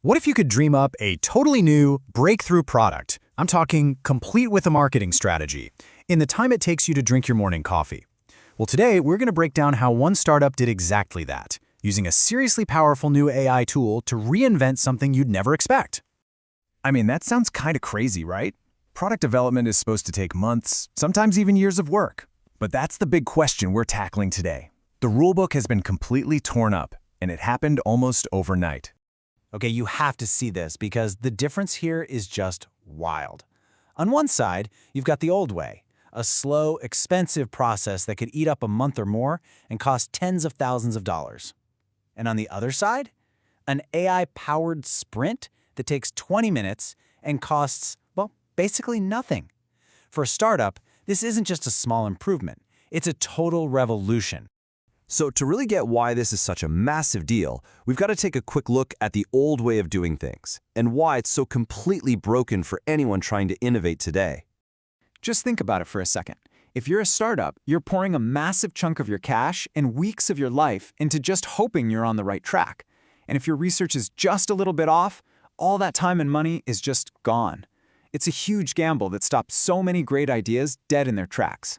What if you could dream up a totally new, breakthrough product? I'm talking complete with a marketing strategy, in the time it takes you to drink your morning coffee. Well, today we're going to break down how one startup did exactly that, using a seriously powerful new AI tool to reinvent something you'd never expect. I mean, that sounds kind of crazy, right? Product development is supposed to take months, sometimes even years of work. But that's the big question we're tackling today. The rulebook has been completely torn up, and it happened almost overnight. Okay, you have to see this because the difference here is just wild. On one side, you've got the old way, a slow, expensive process that could eat up a month or more and cost tens of thousands of dollars. And on the other side, an AI-powered sprint that takes 20 minutes and costs, well, basically nothing. For a startup, this isn't just a small improvement. It's a total revolution. So to really get why this is such a massive deal, we've got to take a quick look at the old way of doing things and why it's so completely broken for anyone trying to innovate today. Just think about it for a second. If you're a startup, you're pouring a massive chunk of your cash and weeks of your life into just hoping you're on the right track. And if your research is just a little bit off, all that time and money is just gone. It's a huge gamble that stops so many great ideas dead in their tracks.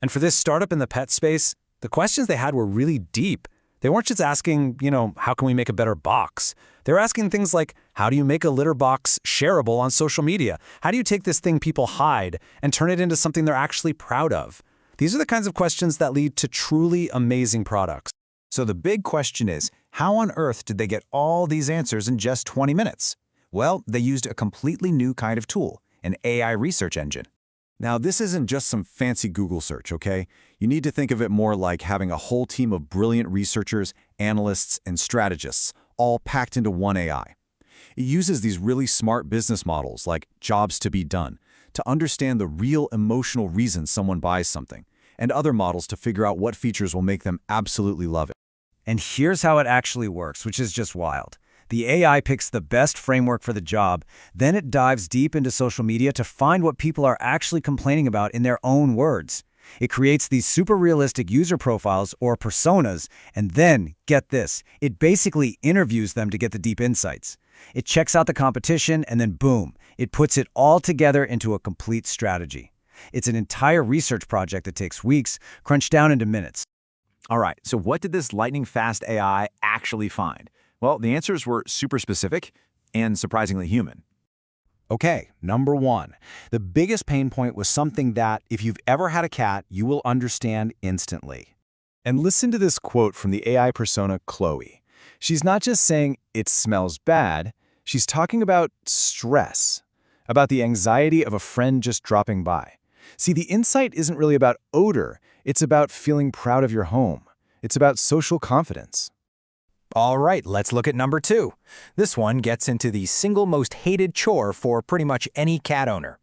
And for this startup in the pet space, the questions they had were really deep. They weren't just asking, how can we make a better box? They were asking things like, how do you make a litter box shareable on social media? How do you take this thing people hide and turn it into something they're actually proud of? These are the kinds of questions that lead to truly amazing products. So the big question is, how on earth did they get all these answers in just 20 minutes? Well, they used a completely new kind of tool, an AI research engine. Now, this isn't just some fancy Google search, okay? You need to think of it more like having a whole team of brilliant researchers, analysts, and strategists, all packed into one AI. It uses these really smart business models, like jobs to be done, to understand the real emotional reasons someone buys something, and other models to figure out what features will make them absolutely love it. And here's how it actually works, which is just wild. The AI picks the best framework for the job, then it dives deep into social media to find what people are actually complaining about in their own words. It creates these super realistic user profiles or personas, and then, get this, it basically interviews them to get the deep insights. It checks out the competition, and then boom, it puts it all together into a complete strategy. It's an entire research project that takes weeks, crunched down into minutes. All right, so what did this lightning-fast AI actually find? Well, the answers were super specific and surprisingly human. Okay, number one, the biggest pain point was something that, if you've ever had a cat, you will understand instantly. And listen to this quote from the AI persona Chloe. She's not just saying it smells bad, she's talking about stress, about the anxiety of a friend just dropping by. See, the insight isn't really about odor, it's about feeling proud of your home. It's about social confidence. All right, let's look at number two. This one gets into the single most hated chore for pretty much any cat owner.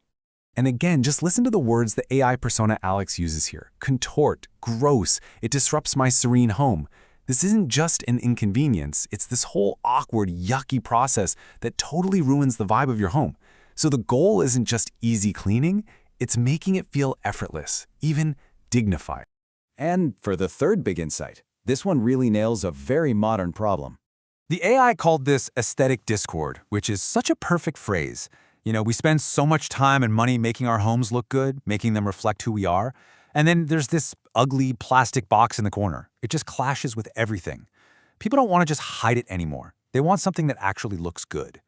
And again, just listen to the words the AI persona Alex uses here. Contort, gross, it disrupts my serene home. This isn't just an inconvenience, it's this whole awkward, yucky process that totally ruins the vibe of your home. So the goal isn't just easy cleaning, it's making it feel effortless, even dignified. And for the third big insight, this one really nails a very modern problem. The AI called this aesthetic discord, which is such a perfect phrase. We spend so much time and money making our homes look good, making them reflect who we are. And then there's this ugly plastic box in the corner. It just clashes with everything. People don't want to just hide it anymore. They want something that actually looks good.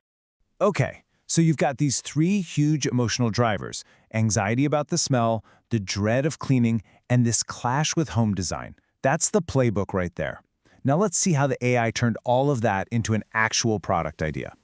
Okay, so you've got these three huge emotional drivers: anxiety about the smell, the dread of cleaning, and this clash with home design. That's the playbook right there. Now let's see how the AI turned all of that into an actual product idea.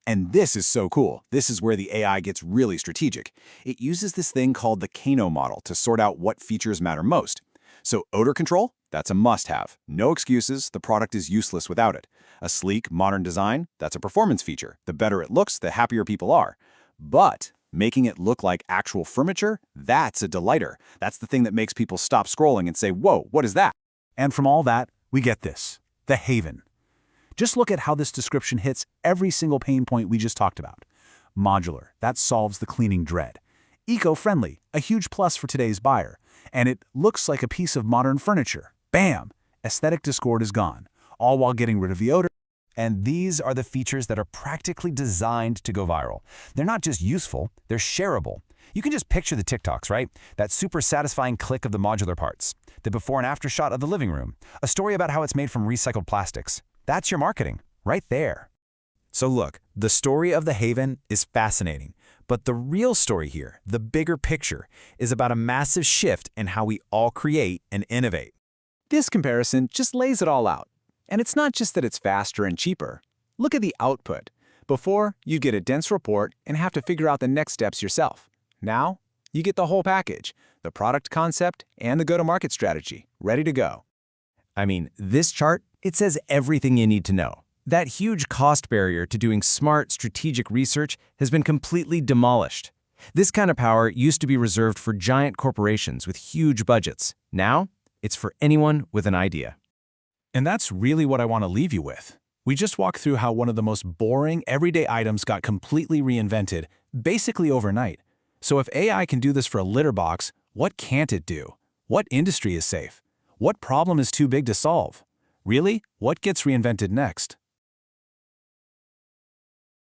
And this is so cool. This is where the AI gets really strategic. It uses this thing called the Kano model to sort out what features matter most. So odor control, that's a must-have. No excuses, the product is useless without it. A sleek, modern design, that's a performance feature. The better it looks, the happier people are. But making it look like actual furniture, that's a delighter. That's the thing that makes people stop scrolling and say, whoa, what is that? And from all that, we get this, the Haven. Just look at how this description hits every single pain point we just talked about. Modular, that solves the cleaning dread. Eco-friendly, a huge plus for today's buyer. And it looks like a piece of modern furniture. Bam! Aesthetic discord is gone, all while getting rid of the odor. And these are the features that are practically designed to go viral. They're not just useful, they're shareable. You can just picture the TikToks, right? That super satisfying click of the modular parts, the before and after shot of the living room, a story about how it's made from recycled plastics. That's your marketing, right there. So look, the story of the Haven is fascinating. But the real story here, the bigger picture, is about a massive shift in how we all create and innovate. This comparison just lays it all out. And it's not just that it's faster and cheaper. Look at the output. Before, you'd get a dense report and have to figure out the next steps yourself. Now, you get the whole package, the product concept and the go-to-market strategy, ready to go. I mean, this chart, it says everything you need to know. That huge cost barrier to doing smart, strategic research has been completely demolished. This kind of power used to be reserved for giant corporations with huge budgets. Now, it's for anyone with an idea. And that's really what I want to leave you with. We just walked through how one of the most boring, everyday items got completely reinvented, basically overnight. So if AI can do this for a litter box, what can't it do? What industry is safe? What problem is too big to solve? Really, what gets reinvented next?